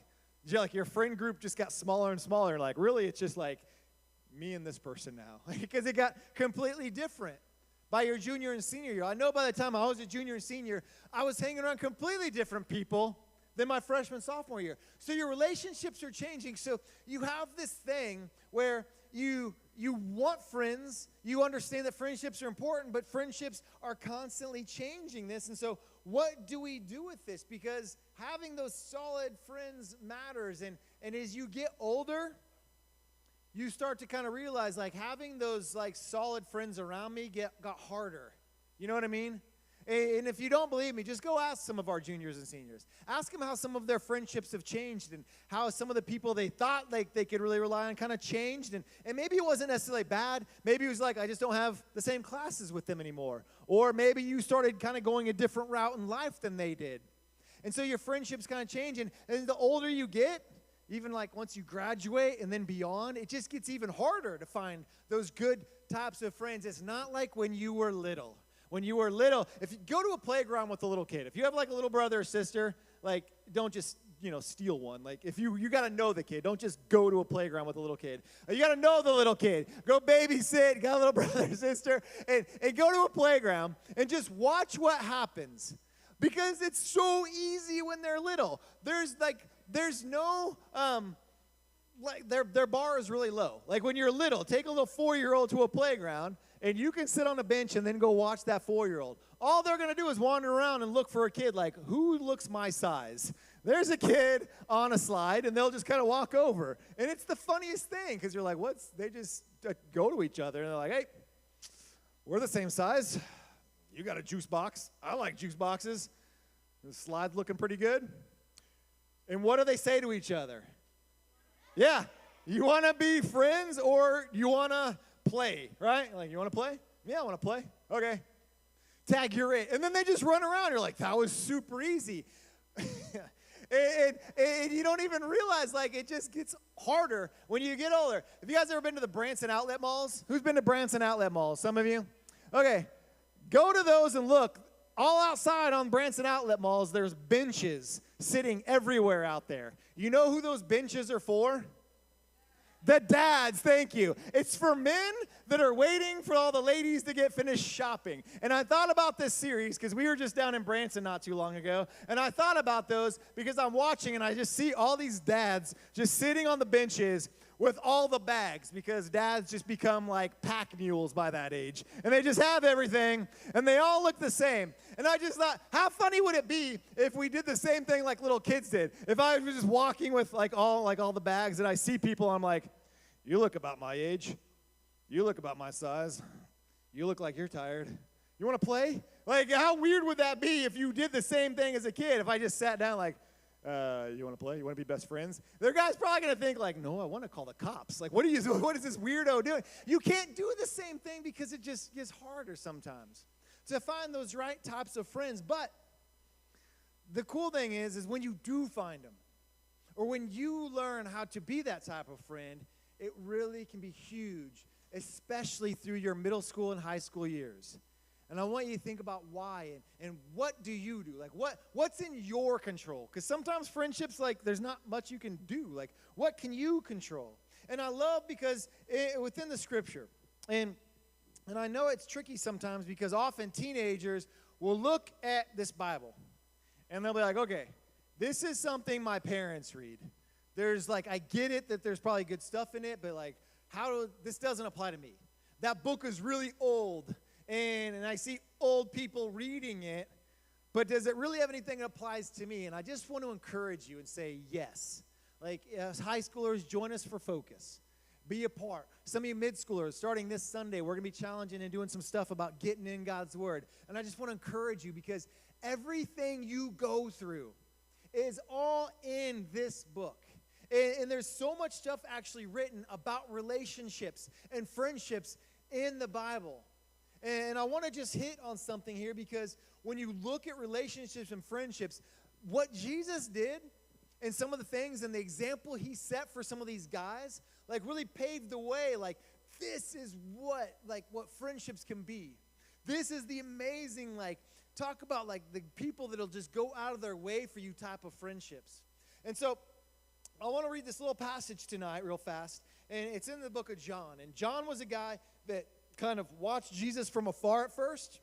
your friend group just got smaller and smaller. Like really, it's just like me and this person now because it got completely different by your junior and senior year. I know by the time I was a junior and senior, I was hanging around completely different people than my freshman, sophomore year. So your relationships are changing. So you have this thing where you want friends. You understand that friendships are important, but friendships are constantly changing this. And so what do we do with this? Because having those solid friends matters. And as you get older, you start to kind of realize, like, having those, like, solid friends around me got harder. You know what I mean? And if you don't believe me, just go ask some of our juniors and seniors. Ask them how some of their friendships have changed and how some of the people they thought like they could really rely on kind of changed. And maybe it wasn't necessarily bad. Maybe it was like, I just don't have the same classes with them anymore. Or maybe you started kind of going a different route in life than they did. And so your friendships kind of change. And the older you get, even like once you graduate and then beyond, it just gets even harder to find those good types of friends. It's not like when you were little. When you were little, if you go to a playground with a little kid, if you have like a little brother or sister, like don't just, steal one. Like if you got to know the kid. Don't just go to a playground with a little kid. You got to know the little kid. Go babysit, got a little brother or sister, and go to a playground and just watch what happens. Because it's so easy when they're little. There's no like their bar is really low. Like when you're little, take a little 4-year-old to a playground, and you can sit on a bench and then go watch that 4-year-old. All they're going to do is wander around and look for a kid like, who looks my size? There's a kid on a slide, and they'll just kind of walk over. And it's the funniest thing, because you're like, what's, they just go to each other, and they're like, hey, we're the same size. You got a juice box. I like juice boxes. The slide's looking pretty good. And what do they say to each other? Yeah, you want to be friends or you want to play, right? Like, you want to play? Yeah, I want to play. Okay. Tag, you're it. And then they just run around. You're like, that was super easy. and you don't even realize, like, it just gets harder when you get older. Have you guys ever been to the Branson outlet malls? Who's been to Branson outlet malls? Some of you? Okay. Go to those and look. All outside on Branson outlet malls, there's benches sitting everywhere out there. You know who those benches are for? The dads, thank you. It's for men that are waiting for all the ladies to get finished shopping. And I thought about this series because we were just down in Branson not too long ago. And I thought about those because I'm watching and I just see all these dads just sitting on the benches with all the bags, because dads just become like pack mules by that age. And they just have everything, and they all look the same. And I just thought, how funny would it be if we did the same thing like little kids did? If I was just walking with like all the bags, and I see people, I'm like, you look about my age. You look about my size. You look like you're tired. You want to play? Like, how weird would that be if you did the same thing as a kid? If I just sat down like, you want to play? You want to be best friends? Their guy's probably going to think like, no, I want to call the cops. Like, what is this weirdo doing? You can't do the same thing because it just gets harder sometimes to find those right types of friends. But the cool thing is when you do find them, or when you learn how to be that type of friend, it really can be huge, especially through your middle school and high school years. And I want you to think about why and what do you do? Like, what's in your control? Because sometimes friendships, like, there's not much you can do. Like, what can you control? And I love because within the scripture, and I know it's tricky sometimes because often teenagers will look at this Bible and they'll be like, okay, this is something my parents read. There's like, I get it that there's probably good stuff in it, but like, this doesn't apply to me. That book is really old. And I see old people reading it, but does it really have anything that applies to me? And I just want to encourage you and say yes. Like, as high schoolers, join us for Focus. Be a part. Some of you mid-schoolers, starting this Sunday, we're going to be challenging and doing some stuff about getting in God's Word. And I just want to encourage you because everything you go through is all in this book. And there's so much stuff actually written about relationships and friendships in the Bible. And I want to just hit on something here because when you look at relationships and friendships, what Jesus did and some of the things and the example he set for some of these guys, like, really paved the way. Like, this is what friendships can be. This is the amazing, like, talk about, like, the people that'll just go out of their way for you type of friendships. And so I want to read this little passage tonight real fast, and it's in the book of John. And John was a guy that kind of watched Jesus from afar at first,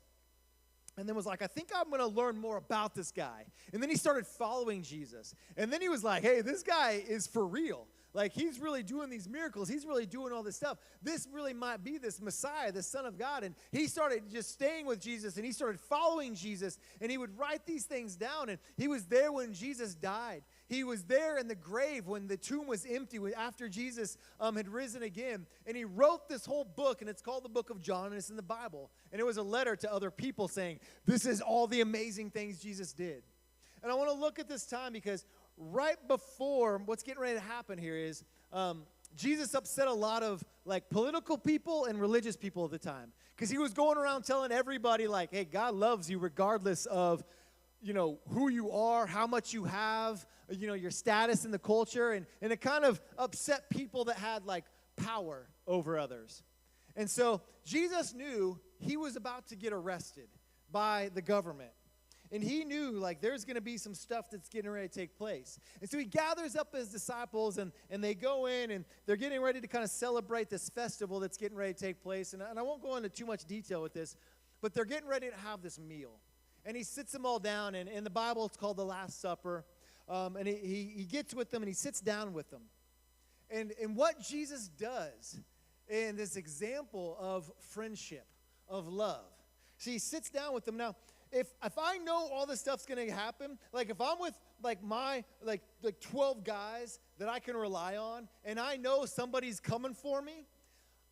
and then was like, I think I'm going to learn more about this guy. And then he started following Jesus. And then he was like, hey, this guy is for real. Like, he's really doing these miracles. He's really doing all this stuff. This really might be this Messiah, the Son of God. And he started just staying with Jesus, and he started following Jesus, and he would write these things down. And he was there when Jesus died. He was there in the grave when the tomb was empty after Jesus had risen again. And he wrote this whole book, and it's called the book of John, and it's in the Bible. And it was a letter to other people saying, this is all the amazing things Jesus did. And I want to look at this time because right before what's getting ready to happen here is Jesus upset a lot of, like, political people and religious people at the time. Because he was going around telling everybody, like, hey, God loves you regardless of, you know, who you are, how much you have, you know, your status in the culture. And it kind of upset people that had, like, power over others. And so Jesus knew he was about to get arrested by the government. And he knew, like, there's going to be some stuff that's getting ready to take place. And so he gathers up his disciples, and they go in, and they're getting ready to kind of celebrate this festival that's getting ready to take place. And I won't go into too much detail with this, but they're getting ready to have this meal. And he sits them all down, and in the Bible it's called the Last Supper. And he gets with them, and he sits down with them. And what Jesus does in this example of friendship, of love. See, he sits down with them. Now, if I know all this stuff's going to happen, like if I'm with like my 12 guys that I can rely on, and I know somebody's coming for me,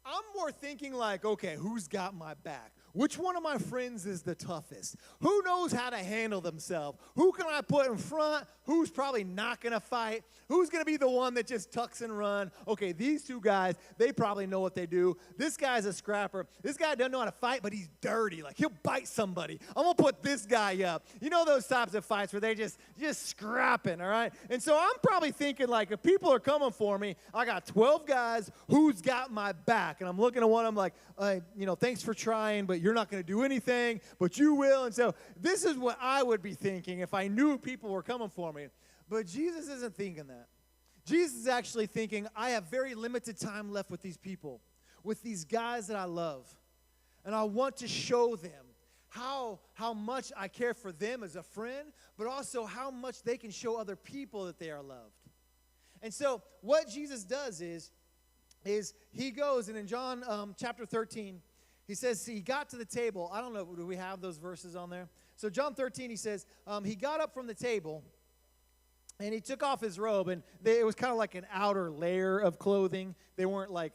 I'm more thinking like, okay, who's got my back? Which one of my friends is the toughest? Who knows how to handle themselves? Who can I put in front? Who's probably not going to fight? Who's going to be the one that just tucks and run? Okay, these two guys, they probably know what they do. This guy's a scrapper. This guy doesn't know how to fight, but he's dirty. Like, he'll bite somebody. I'm going to put this guy up. You know those types of fights where they just scrapping, all right? And so I'm probably thinking, like, if people are coming for me, I got 12 guys. Who's got my back? And I'm looking at one of them like, thanks for trying, but you're not going to do anything, but you will. And so this is what I would be thinking if I knew people were coming for me. But Jesus isn't thinking that. Jesus is actually thinking, I have very limited time left with these people, with these guys that I love. And I want to show them how much I care for them as a friend, but also how much they can show other people that they are loved. And so what Jesus does is he goes, and in John chapter 13, he says, he got to the table. I don't know, do we have those verses on there? So John 13, he says, he got up from the table, and he took off his robe, and it was kind of like an outer layer of clothing. They weren't like,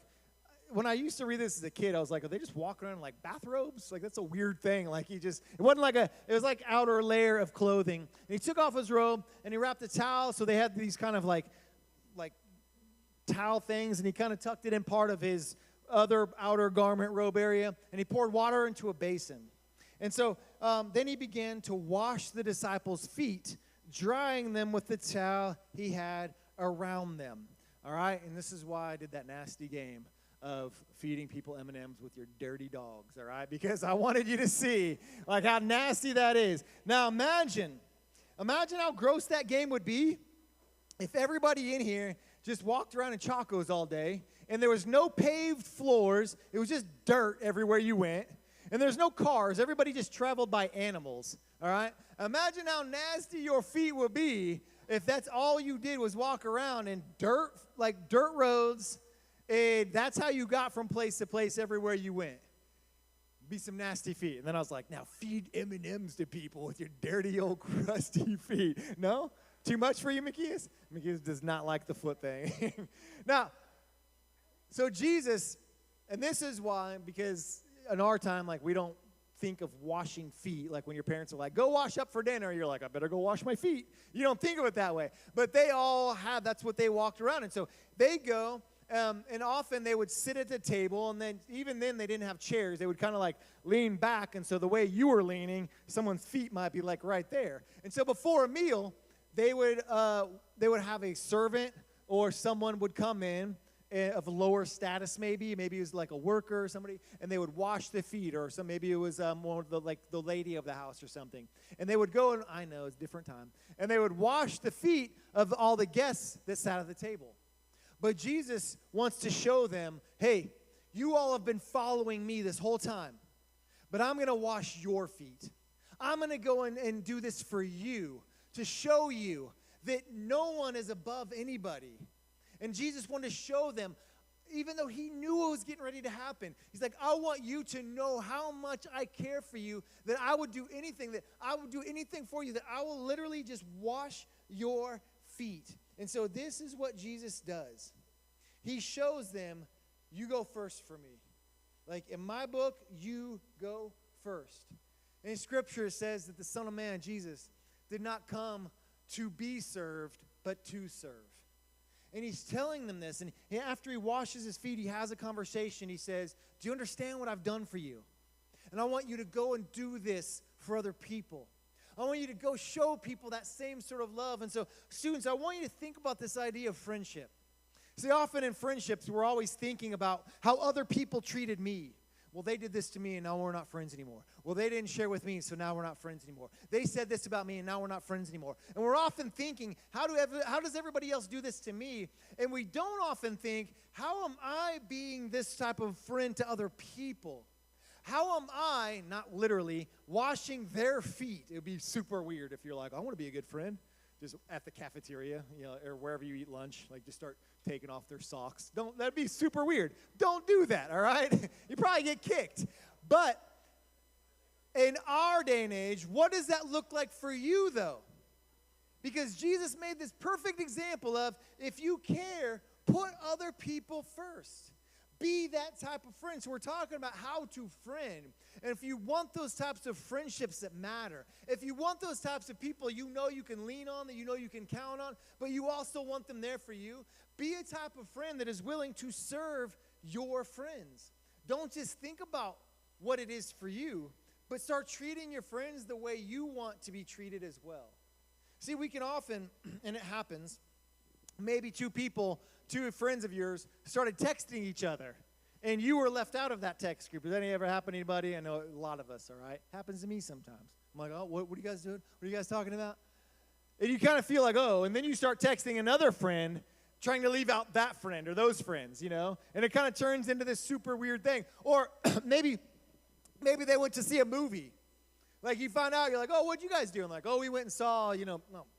when I used to read this as a kid, I was like, are they just walking around in like bathrobes? Like, that's a weird thing. Like, it wasn't like it was like outer layer of clothing. And he took off his robe, and he wrapped a towel, so they had these kind of like towel things, and he kind of tucked it in part of his other outer garment robe area, and he poured water into a basin. And so then he began to wash the disciples' feet, drying them with the towel he had around them. All right? And this is why I did that nasty game of feeding people M&Ms with your dirty dogs, all right? Because I wanted you to see, like, how nasty that is. Now, imagine how gross that game would be if everybody in here just walked around in Chacos all day, and there was no paved floors. It was just dirt everywhere you went. And there's no cars. Everybody just traveled by animals, all right? Imagine how nasty your feet would be if that's all you did was walk around in dirt roads, and that's how you got from place to place everywhere you went. Be some nasty feet. And then I was like, now feed M&Ms to people with your dirty old crusty feet. No? Too much for you, Macias? Macias does not like the foot thing. Now, so Jesus, and this is why, because in our time, like, we don't think of washing feet. Like, when your parents are like, go wash up for dinner, you're like, I better go wash my feet. You don't think of it that way. But they all have, that's what they walked around. And so they go, and often they would sit at the table, and then even then they didn't have chairs. They would kind of like lean back, and so the way you were leaning, someone's feet might be like right there. And so before a meal, they would have a servant or someone would come in of a lower status, maybe it was like a worker or somebody, and they would wash the feet, or maybe it was more of the lady of the house or something. And they would go, and I know it's a different time, and they would wash the feet of all the guests that sat at the table. But Jesus wants to show them, hey, you all have been following me this whole time, but I'm going to wash your feet. I'm going to go and do this for you, to show you that no one is above anybody. And Jesus wanted to show them, even though he knew it was getting ready to happen, he's like, I want you to know how much I care for you, that I would do anything for you, that I will literally just wash your feet. And so this is what Jesus does. He shows them, you go first for me. Like, in my book, you go first. And in Scripture, it says that the Son of Man, Jesus, did not come to be served, but to serve. And he's telling them this, and after he washes his feet, he has a conversation. He says, do you understand what I've done for you? And I want you to go and do this for other people. I want you to go show people that same sort of love. And so, students, I want you to think about this idea of friendship. See, often in friendships, we're always thinking about how other people treated me. Well, they did this to me, and now we're not friends anymore. Well, they didn't share with me, so now we're not friends anymore. They said this about me, and now we're not friends anymore. And we're often thinking, how does everybody else do this to me? And we don't often think, how am I being this type of friend to other people? How am I, not literally, washing their feet? It would be super weird if you're like, I want to be a good friend. just at the cafeteria, or wherever you eat lunch, like just start taking off their socks. That'd be super weird. Don't do that, all right? You probably get kicked. But in our day and age, what does that look like for you, though? Because Jesus made this perfect example of, if you care, put other people first. Be that type of friend. So we're talking about how to friend. And if you want those types of friendships that matter, if you want those types of people you know you can lean on, that you know you can count on, but you also want them there for you, be a type of friend that is willing to serve your friends. Don't just think about what it is for you, but start treating your friends the way you want to be treated as well. See, we can often, and it happens, maybe two friends of yours started texting each other, and you were left out of that text group. Does that ever happen to anybody? I know a lot of us, all right? Happens to me sometimes. I'm like, oh, what are you guys doing? What are you guys talking about? And you kind of feel like, oh, and then you start texting another friend, trying to leave out that friend or those friends, and it kind of turns into this super weird thing. Or maybe they went to see a movie. Like, you find out, you're like, oh, what'd you guys do? And like, oh, we went and saw,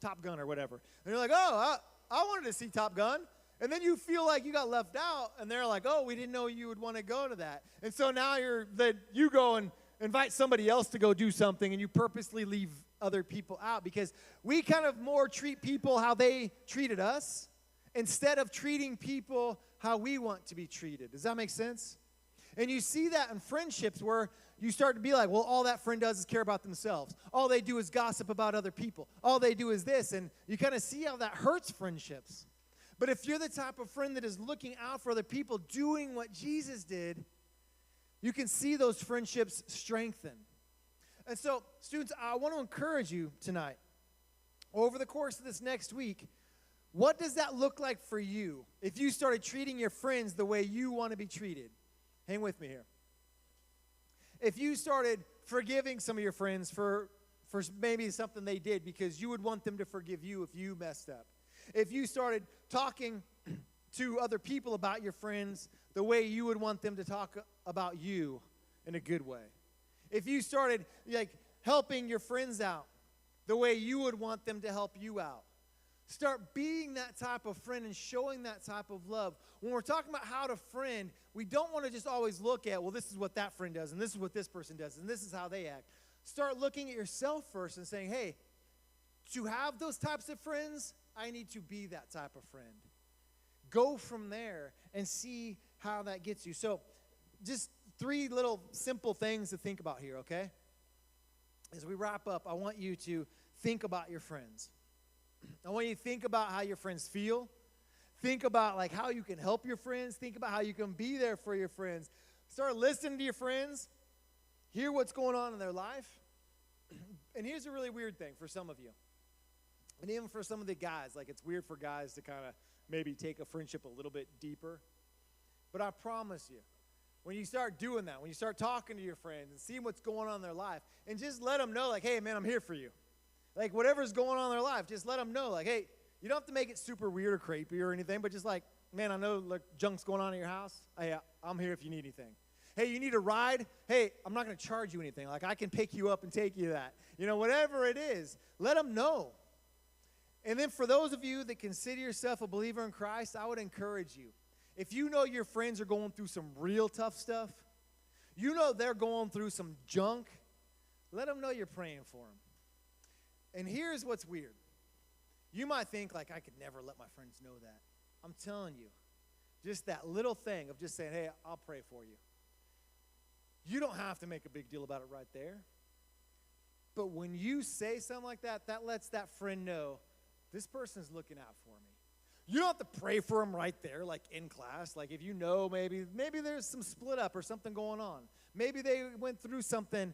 Top Gun or whatever. And you're like, oh, I wanted to see Top Gun. And then you feel like you got left out, and they're like, oh, we didn't know you would want to go to that. And so now you go and invite somebody else to go do something, and you purposely leave other people out, because we kind of more treat people how they treated us instead of treating people how we want to be treated. Does that make sense? And you see that in friendships where you start to be like, well, all that friend does is care about themselves. All they do is gossip about other people. All they do is this. And you kind of see how that hurts friendships. But if you're the type of friend that is looking out for other people, doing what Jesus did, you can see those friendships strengthen. And so, students, I want to encourage you tonight, over the course of this next week, what does that look like for you if you started treating your friends the way you want to be treated? Hang with me here. If you started forgiving some of your friends for maybe something they did because you would want them to forgive you if you messed up. If you started talking to other people about your friends the way you would want them to talk about you in a good way. If you started helping your friends out the way you would want them to help you out. Start being that type of friend and showing that type of love. When we're talking about how to friend, we don't want to just always look at, well, this is what that friend does, and this is what this person does, and this is how they act. Start looking at yourself first and saying, hey, to have those types of friends, I need to be that type of friend. Go from there and see how that gets you. So just 3 little simple things to think about here, okay? As we wrap up, I want you to think about your friends. I want you to think about how your friends feel. Think about how you can help your friends. Think about how you can be there for your friends. Start listening to your friends. Hear what's going on in their life. And here's a really weird thing for some of you. And even for some of the guys, it's weird for guys to kind of maybe take a friendship a little bit deeper. But I promise you, when you start doing that, when you start talking to your friends and seeing what's going on in their life, and just let them know, hey, man, I'm here for you. Whatever's going on in their life, just let them know, hey, you don't have to make it super weird or creepy or anything, but just man, I know junk's going on in your house. Hey, I'm here if you need anything. Hey, you need a ride? Hey, I'm not going to charge you anything. I can pick you up and take you that. Whatever it is, let them know. And then for those of you that consider yourself a believer in Christ, I would encourage you. If you know your friends are going through some real tough stuff, you know they're going through some junk, let them know you're praying for them. And here's what's weird. You might think, I could never let my friends know that. I'm telling you, just that little thing of just saying, hey, I'll pray for you. You don't have to make a big deal about it right there. But when you say something like that, that lets that friend know, this person's looking out for me. You don't have to pray for them right there, in class. If you know maybe there's some split up or something going on. Maybe they went through something,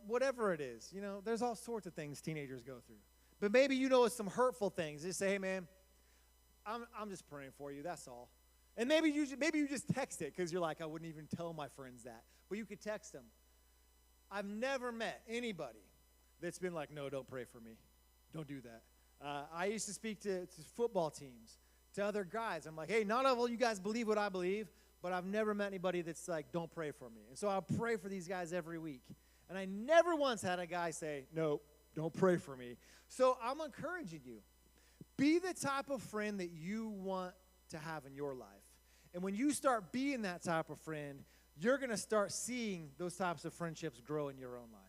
whatever it is. There's all sorts of things teenagers go through. But maybe it's some hurtful things. Just say, hey, man, I'm just praying for you. That's all. And maybe you just text it because you're I wouldn't even tell my friends that. But you could text them. I've never met anybody that's been no, don't pray for me. Don't do that. I used to speak to football teams, to other guys. I'm hey, not all you guys believe what I believe, but I've never met anybody that's don't pray for me. And so I pray for these guys every week. And I never once had a guy say, no, don't pray for me. So I'm encouraging you. Be the type of friend that you want to have in your life. And when you start being that type of friend, you're going to start seeing those types of friendships grow in your own life.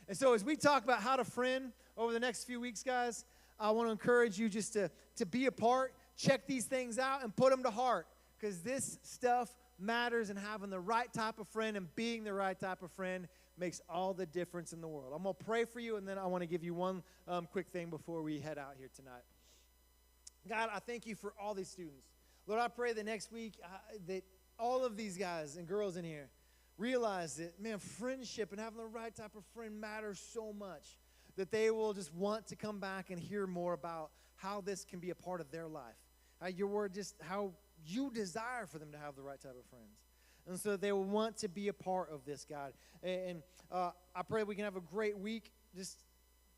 And so as we talk about how to friend over the next few weeks, guys, I want to encourage you just to be a part, check these things out, and put them to heart. Because this stuff matters, and having the right type of friend and being the right type of friend makes all the difference in the world. I'm going to pray for you, and then I want to give you one quick thing before we head out here tonight. God, I thank you for all these students. Lord, I pray that next week that all of these guys and girls in here realize that, man, friendship and having the right type of friend matters so much that they will just want to come back and hear more about how this can be a part of their life. How your word just, how you desire for them to have the right type of friends. And so they will want to be a part of this, God. And I pray we can have a great week. Just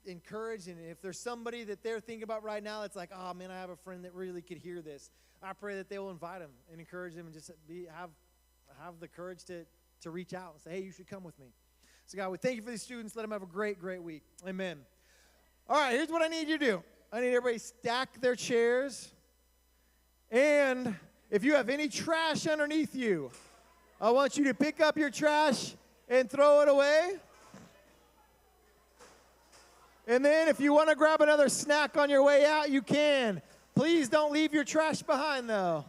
encourage, and if there's somebody that they're thinking about right now that's like, oh, man, I have a friend that really could hear this, I pray that they will invite them and encourage them and just have the courage to reach out and say, hey, you should come with me. So, God, we thank you for these students. Let them have a great, great week. Amen. All right, here's what I need you to do. I need everybody to stack their chairs. And if you have any trash underneath you, I want you to pick up your trash and throw it away. And then if you want to grab another snack on your way out, you can. Please don't leave your trash behind, though.